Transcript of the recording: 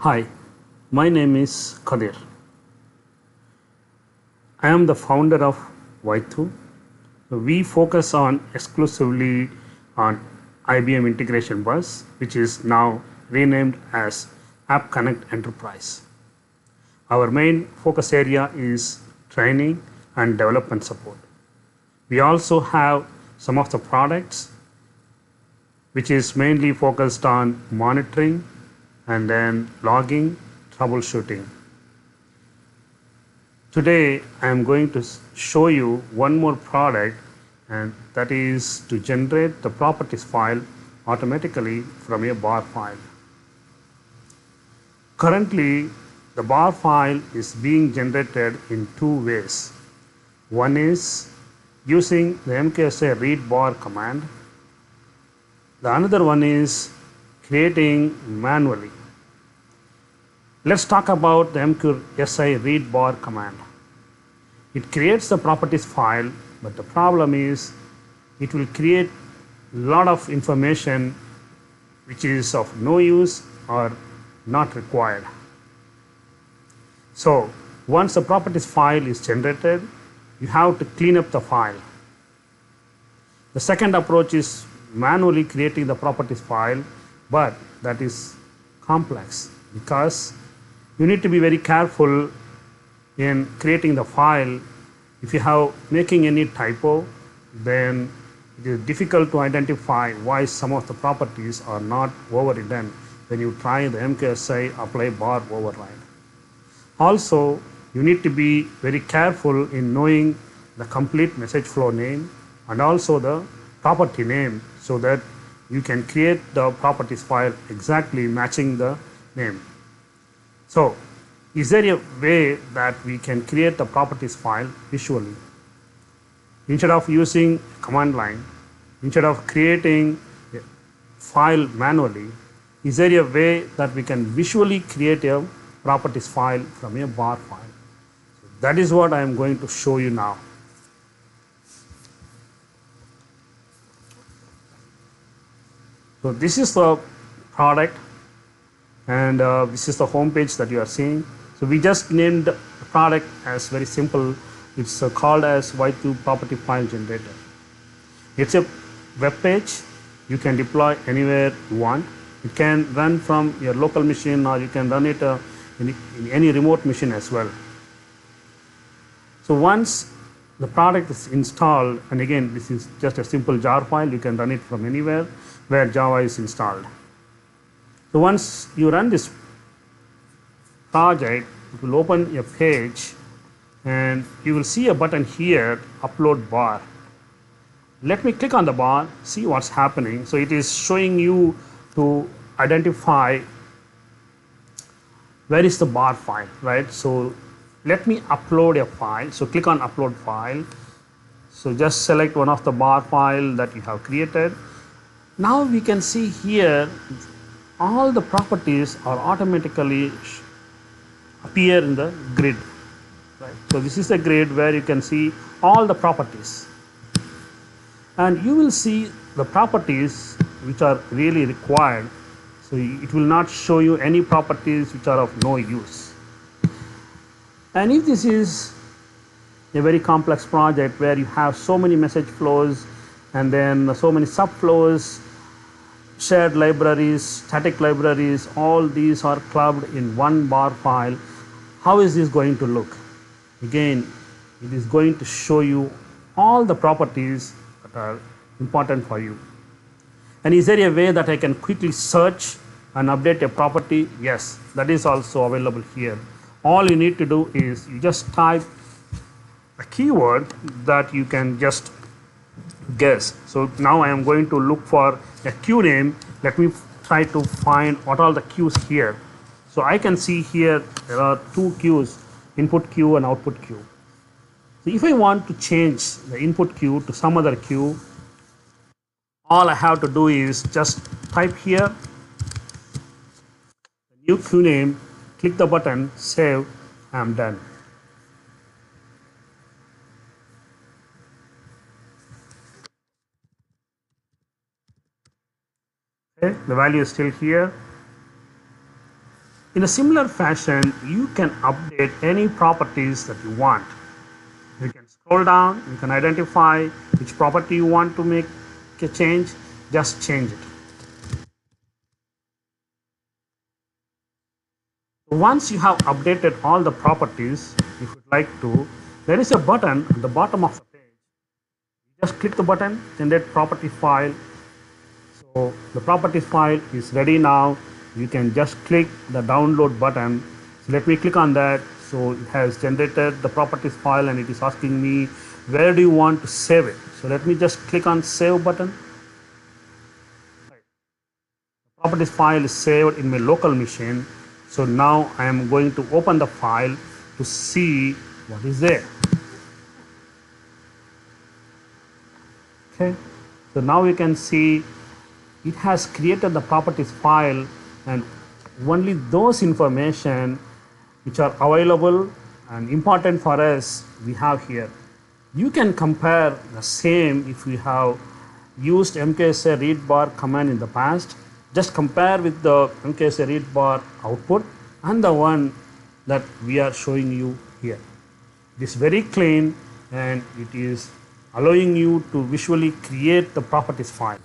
Hi, my name is Kadir. I am the founder of Vaitu. We focus on exclusively on IBM Integration Bus, which is now renamed as App Connect Enterprise. Our main focus area is training and development support. We also have some of the products which is mainly focused on monitoring and then logging, troubleshooting. Today I am going to show you one more product, and that is to generate the properties file automatically from a bar file. Currently the bar file is being generated in two ways. One is using the MKSI read bar command. The another one is creating manually. Let's talk about the MQSI read bar command. It creates the properties file, but the problem is it will create a lot of information which is of no use or not required. So once the properties file is generated, you have to clean up the file. The second approach is manually creating the properties file, but that is complex because you need to be very careful in creating the file. If you have making any typo, then it is difficult to identify why some of the properties are not overridden when you try the MKSI apply bar override. Also, you need to be very careful in knowing the complete message flow name and also the property name so that you can create the properties file exactly matching the name. So, is there a way that we can create the properties file visually? Instead of using command line, instead of creating a file manually, is there a way that we can visually create a properties file from a bar file? So that is what I am going to show you now. So this is the product, and this is the home page that you are seeing. So we just named the product as very simple. It's called as Vaitu Property File Generator. It's a web page. You can deploy anywhere you want. It can run from your local machine, or you can run it in any remote machine as well. So once the product is installed, and again this is just a simple jar file, you can run it from anywhere where Java is installed. So once you run this project, it will open a page and you will see a button here, upload bar. Let me click on the bar, see what's happening. So it is showing you to identify where is the bar file, right? So let me upload a file. So click on upload file. So just select one of the bar file that you have created. Now we can see here all the properties are automatically appear in the grid, right? So this is the grid where you can see all the properties, and you will see the properties which are really required. So it will not show you any properties which are of no use. And if this is a very complex project where you have so many message flows and then so many subflows, shared libraries, static libraries, all these are clubbed in one bar file, how is this going to look? Again, it is going to show you all the properties that are important for you. And is there a way that I can quickly search and update a property? Yes, that is also available here. All you need to do is you just type a keyword that you can just guess. So now I am going to look for a queue name. Let me try to find what are the queues here. So I can see here there are two queues, input queue and output queue. So if I want to change the input queue to some other queue, all I have to do is just type here the new queue name, click the button, save, I'm done. Okay, the value is still here. In a similar fashion, you can update any properties that you want. You can scroll down, you can identify which property you want to make a change, just change it. Once you have updated all the properties, if you'd like to, there is a button at the bottom of the page. You just click the button, generate property file. So the property file is ready now. You can just click the download button. So let me click on that. So it has generated the properties file and it is asking me where do you want to save it. So let me just click on save button. The properties file is saved in my local machine. So now I am going to open the file to see what is there. Okay, so now you can see it has created the properties file, and only those information which are available and important for us we have here. You can compare the same if you have used MKSA read bar command in the past. Just compare with the MKSA read bar output and the one that we are showing you here. It is very clean and it is allowing you to visually create the properties file.